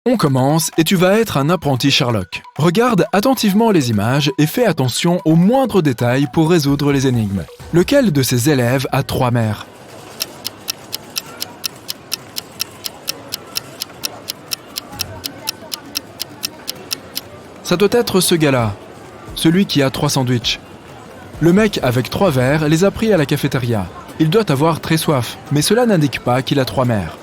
On commence et tu vas être un apprenti Sherlock. Regarde attentivement les images et fais attention aux moindres détails pour résoudre les énigmes. Lequel de ces élèves a 3 mères? Ça doit être ce gars-là, celui qui a 3 sandwichs. Le mec avec 3 verres les a pris à la cafétéria. Il doit avoir très soif, mais cela n'indique pas qu'il a 3 mères.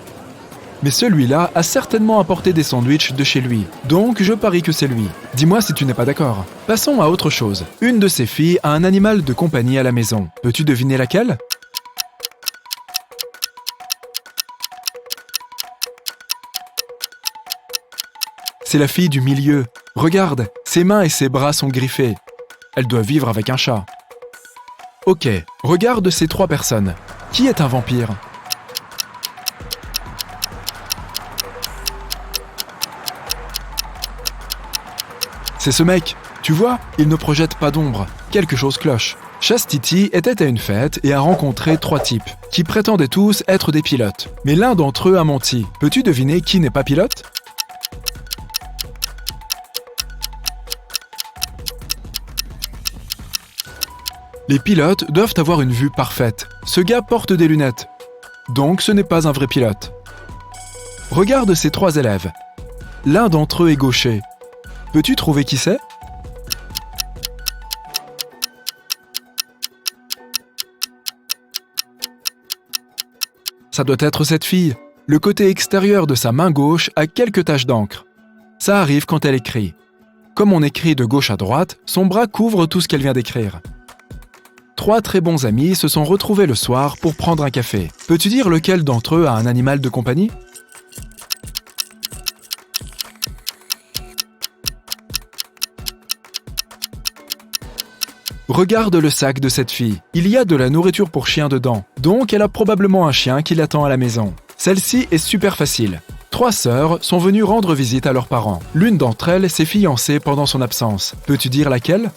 Mais celui-là a certainement apporté des sandwichs de chez lui, donc je parie que c'est lui. Dis-moi si tu n'es pas d'accord. Passons à autre chose. Une de ces filles a un animal de compagnie à la maison. Peux-tu deviner laquelle? C'est la fille du milieu. Regarde, ses mains et ses bras sont griffés. Elle doit vivre avec un chat. Ok, regarde ces 3 personnes. Qui est un vampire? C'est ce mec. Tu vois, il ne projette pas d'ombre. Quelque chose cloche. Chastity était à une fête et a rencontré 3 types, qui prétendaient tous être des pilotes. Mais l'un d'entre eux a menti. Peux-tu deviner qui n'est pas pilote? Les pilotes doivent avoir une vue parfaite. Ce gars porte des lunettes. Donc ce n'est pas un vrai pilote. Regarde ces 3 élèves. L'un d'entre eux est gaucher. Peux-tu trouver qui c'est? Ça doit être cette fille. Le côté extérieur de sa main gauche a quelques taches d'encre. Ça arrive quand elle écrit. Comme on écrit de gauche à droite, son bras couvre tout ce qu'elle vient d'écrire. 3 très bons amis se sont retrouvés le soir pour prendre un café. Peux-tu dire lequel d'entre eux a un animal de compagnie? Regarde le sac de cette fille. Il y a de la nourriture pour chien dedans. Donc elle a probablement un chien qui l'attend à la maison. Celle-ci est super facile. 3 sœurs sont venues rendre visite à leurs parents. L'une d'entre elles s'est fiancée pendant son absence. Peux-tu dire laquelle?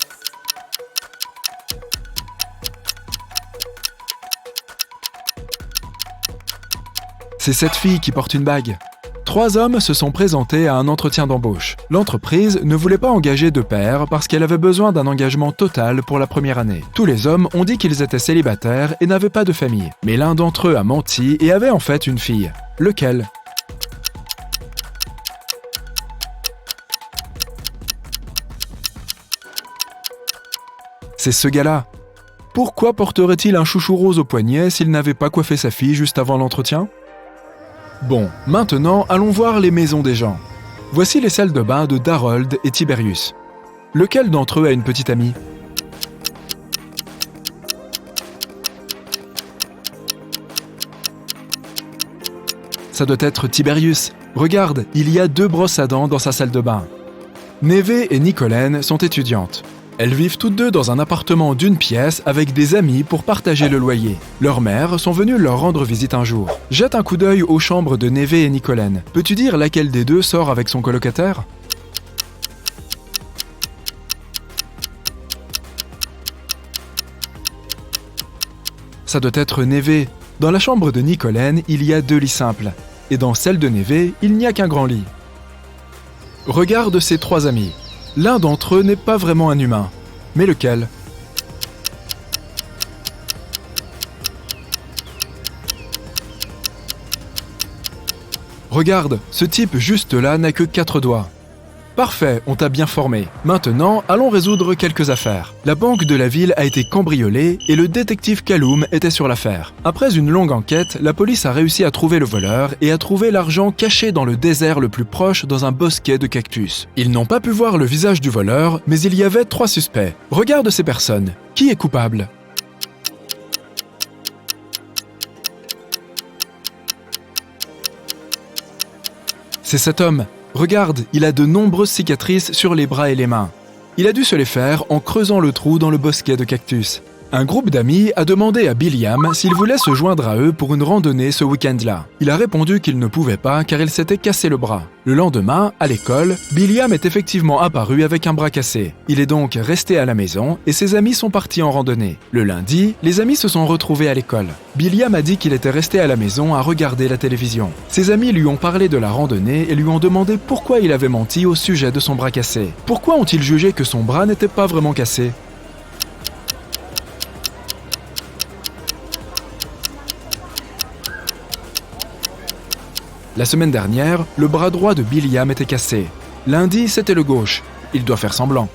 C'est cette fille qui porte une bague. 3 hommes se sont présentés à un entretien d'embauche. L'entreprise ne voulait pas engager de pairs parce qu'elle avait besoin d'un engagement total pour la première année. Tous les hommes ont dit qu'ils étaient célibataires et n'avaient pas de famille. Mais l'un d'entre eux a menti et avait en fait une fille. Lequel? C'est ce gars-là. Pourquoi porterait-il un chouchou rose au poignet s'il n'avait pas coiffé sa fille juste avant l'entretien? Bon, maintenant, allons voir les maisons des gens. Voici les salles de bain de Darold et Tiberius. Lequel d'entre eux a une petite amie? Ça doit être Tiberius. Regarde, il y a 2 brosses à dents dans sa salle de bain. Neve et Nicolaine sont étudiantes. Elles vivent toutes 2 dans un appartement d'1 pièce avec des amis pour partager le loyer. Leurs mères sont venues leur rendre visite un jour. Jette un coup d'œil aux chambres de Neve et Nicolaine. Peux-tu dire laquelle des 2 sort avec son colocataire? Ça doit être Neve. Dans la chambre de Nicolaine, il y a 2 lits simples. Et dans celle de Neve, il n'y a qu'un grand lit. Regarde ces 3 amis. L'un d'entre eux n'est pas vraiment un humain. Mais lequel? Regarde, ce type juste là n'a que 4 doigts. Parfait, on t'a bien formé. Maintenant, allons résoudre quelques affaires. La banque de la ville a été cambriolée et le détective Callum était sur l'affaire. Après une longue enquête, la police a réussi à trouver le voleur et à trouver l'argent caché dans le désert le plus proche dans un bosquet de cactus. Ils n'ont pas pu voir le visage du voleur, mais il y avait 3 suspects. Regarde ces personnes. Qui est coupable? C'est cet homme. Regarde, il a de nombreuses cicatrices sur les bras et les mains. Il a dû se les faire en creusant le trou dans le bosquet de cactus. Un groupe d'amis a demandé à Billiam s'il voulait se joindre à eux pour une randonnée ce week-end-là. Il a répondu qu'il ne pouvait pas car il s'était cassé le bras. Le lendemain, à l'école, Billiam est effectivement apparu avec un bras cassé. Il est donc resté à la maison et ses amis sont partis en randonnée. Le lundi, les amis se sont retrouvés à l'école. Billiam a dit qu'il était resté à la maison à regarder la télévision. Ses amis lui ont parlé de la randonnée et lui ont demandé pourquoi il avait menti au sujet de son bras cassé. Pourquoi ont-ils jugé que son bras n'était pas vraiment cassé ? La semaine dernière, le bras droit de Billiam était cassé. Lundi, c'était le gauche. Il doit faire semblant.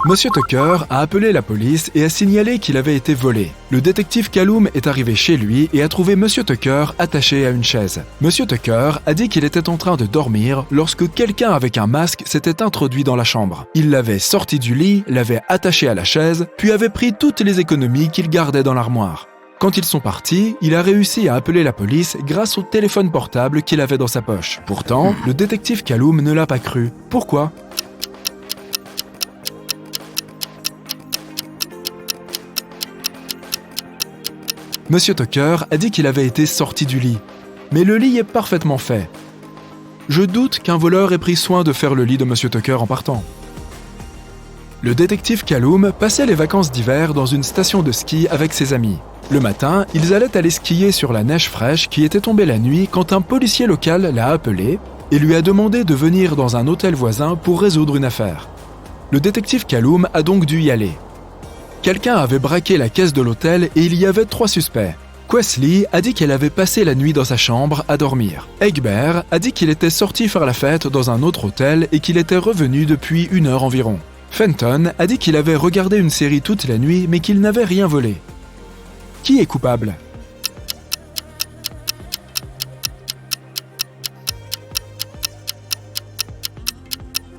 Monsieur Tucker a appelé la police et a signalé qu'il avait été volé. Le détective Callum est arrivé chez lui et a trouvé Monsieur Tucker attaché à une chaise. Monsieur Tucker a dit qu'il était en train de dormir lorsque quelqu'un avec un masque s'était introduit dans la chambre. Il l'avait sorti du lit, l'avait attaché à la chaise, puis avait pris toutes les économies qu'il gardait dans l'armoire. Quand ils sont partis, il a réussi à appeler la police grâce au téléphone portable qu'il avait dans sa poche. Pourtant, le détective Callum ne l'a pas cru. Pourquoi ? Monsieur Tucker a dit qu'il avait été sorti du lit. Mais le lit est parfaitement fait. Je doute qu'un voleur ait pris soin de faire le lit de Monsieur Tucker en partant. Le détective Callum passait les vacances d'hiver dans une station de ski avec ses amis. Le matin, ils allaient aller skier sur la neige fraîche qui était tombée la nuit quand un policier local l'a appelé et lui a demandé de venir dans un hôtel voisin pour résoudre une affaire. Le détective Callum a donc dû y aller. Quelqu'un avait braqué la caisse de l'hôtel et il y avait 3 suspects. Questley a dit qu'elle avait passé la nuit dans sa chambre à dormir. Egbert a dit qu'il était sorti faire la fête dans un autre hôtel et qu'il était revenu depuis 1 heure environ. Fenton a dit qu'il avait regardé une série toute la nuit mais qu'il n'avait rien volé. Qui est coupable ?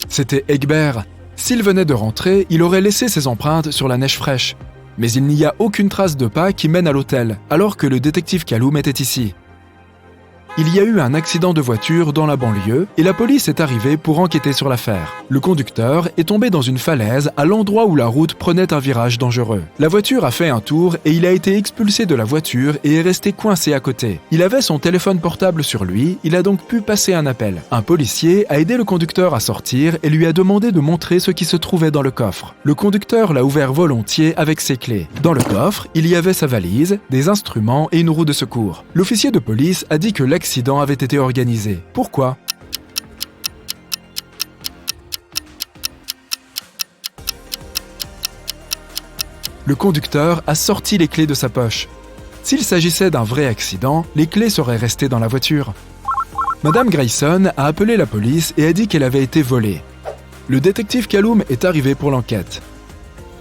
C'était Egbert. S'il venait de rentrer, il aurait laissé ses empreintes sur la neige fraîche. Mais il n'y a aucune trace de pas qui mène à l'hôtel, alors que le détective Callum était ici. Il y a eu un accident de voiture dans la banlieue et la police est arrivée pour enquêter sur l'affaire. Le conducteur est tombé dans une falaise à l'endroit où la route prenait un virage dangereux. La voiture a fait un tour et il a été expulsé de la voiture et est resté coincé à côté. Il avait son téléphone portable sur lui, il a donc pu passer un appel. Un policier a aidé le conducteur à sortir et lui a demandé de montrer ce qui se trouvait dans le coffre. Le conducteur l'a ouvert volontiers avec ses clés. Dans le coffre, il y avait sa valise, des instruments et une roue de secours. L'officier de police a dit que l'accident avait été organisé. Pourquoi ? Le conducteur a sorti les clés de sa poche. S'il s'agissait d'un vrai accident, les clés seraient restées dans la voiture. Madame Grayson a appelé la police et a dit qu'elle avait été volée. Le détective Callum est arrivé pour l'enquête.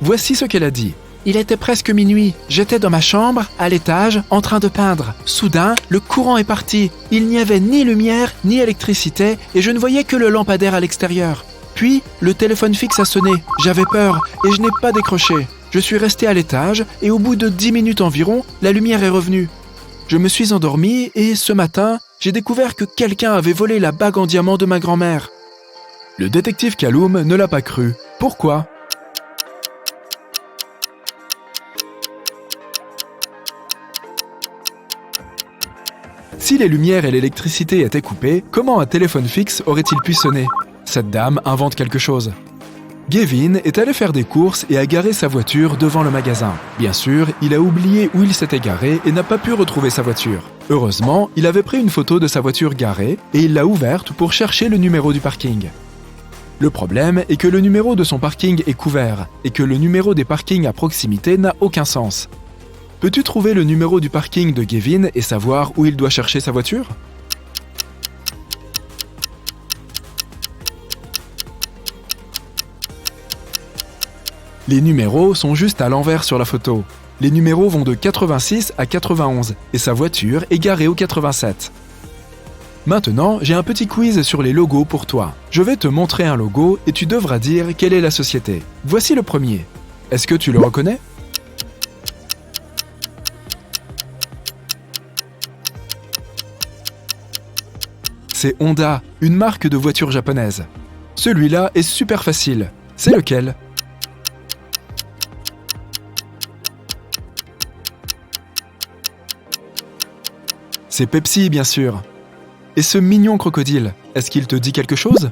Voici ce qu'elle a dit. Il était presque minuit. J'étais dans ma chambre, à l'étage, en train de peindre. Soudain, le courant est parti. Il n'y avait ni lumière, ni électricité, et je ne voyais que le lampadaire à l'extérieur. Puis, le téléphone fixe a sonné. J'avais peur, et je n'ai pas décroché. Je suis resté à l'étage, et au bout de 10 minutes environ, la lumière est revenue. Je me suis endormi, et ce matin, j'ai découvert que quelqu'un avait volé la bague en diamant de ma grand-mère. Le détective Callum ne l'a pas cru. Pourquoi ? Si les lumières et l'électricité étaient coupées, comment un téléphone fixe aurait-il pu sonner ? Cette dame invente quelque chose. Gavin est allé faire des courses et a garé sa voiture devant le magasin. Bien sûr, il a oublié où il s'était garé et n'a pas pu retrouver sa voiture. Heureusement, il avait pris une photo de sa voiture garée et il l'a ouverte pour chercher le numéro du parking. Le problème est que le numéro de son parking est couvert et que le numéro des parkings à proximité n'a aucun sens. Peux-tu trouver le numéro du parking de Gavin et savoir où il doit chercher sa voiture ? Les numéros sont juste à l'envers sur la photo. Les numéros vont de 86 à 91 et sa voiture est garée au 87. Maintenant, j'ai un petit quiz sur les logos pour toi. Je vais te montrer un logo et tu devras dire quelle est la société. Voici le premier. Est-ce que tu le reconnais ? C'est Honda, une marque de voiture japonaise. Celui-là est super facile. C'est lequel ? C'est Pepsi, bien sûr. Et ce mignon crocodile, est-ce qu'il te dit quelque chose?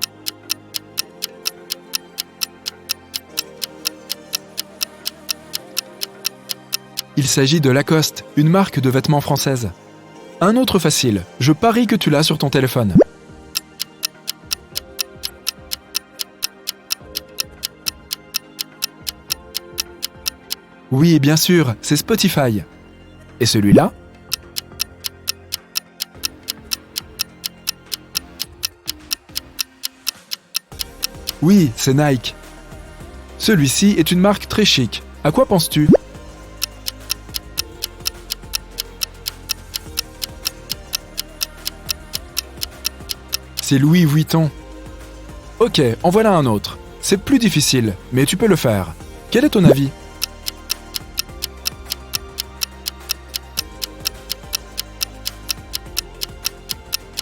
Il s'agit de Lacoste, une marque de vêtements française. Un autre facile, je parie que tu l'as sur ton téléphone. Oui, bien sûr, c'est Spotify. Et celui-là? Oui, c'est Nike. Celui-ci est une marque très chic. À quoi penses-tu? C'est Louis Vuitton. Ok, en voilà un autre. C'est plus difficile, mais tu peux le faire. Quel est ton avis?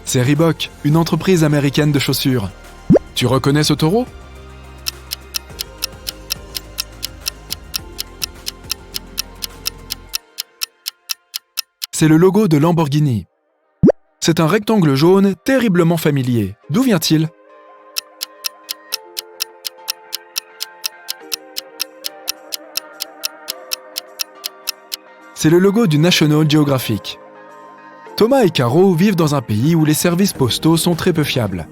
C'est Reebok, une entreprise américaine de chaussures. Tu reconnais ce taureau? C'est le logo de Lamborghini. C'est un rectangle jaune terriblement familier. D'où vient-il? C'est le logo du National Geographic. Thomas et Caro vivent dans un pays où les services postaux sont très peu fiables.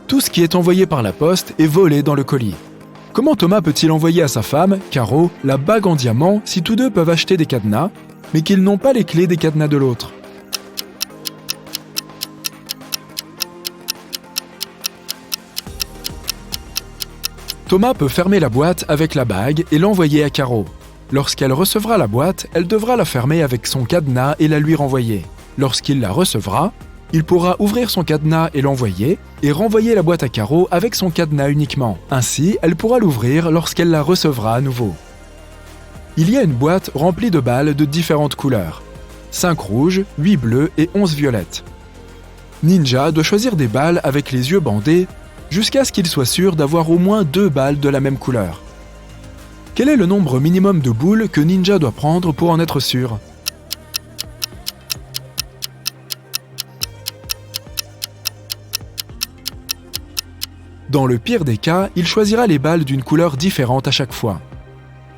Tout ce qui est envoyé par la poste est volé dans le colis. Comment Thomas peut-il envoyer à sa femme, Caro, la bague en diamant si tous deux peuvent acheter des cadenas, mais qu'ils n'ont pas les clés des cadenas de l'autre? Thomas peut fermer la boîte avec la bague et l'envoyer à Caro. Lorsqu'elle recevra la boîte, elle devra la fermer avec son cadenas et la lui renvoyer. Lorsqu'il la recevra, il pourra ouvrir son cadenas et l'envoyer, et renvoyer la boîte à Caro avec son cadenas uniquement. Ainsi, elle pourra l'ouvrir lorsqu'elle la recevra à nouveau. Il y a une boîte remplie de balles de différentes couleurs. 5 rouges, 8 bleus et 11 violettes. Ninja doit choisir des balles avec les yeux bandés jusqu'à ce qu'il soit sûr d'avoir au moins 2 balles de la même couleur. Quel est le nombre minimum de boules que Ninja doit prendre pour en être sûr? Dans le pire des cas, il choisira les balles d'une couleur différente à chaque fois.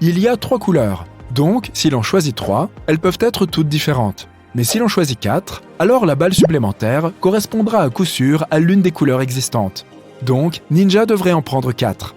Il y a 3 couleurs, donc s'il en choisit 3, elles peuvent être toutes différentes. Mais s'il en choisit 4, alors la balle supplémentaire correspondra à coup sûr à l'une des couleurs existantes. Donc, Ninja devrait en prendre 4.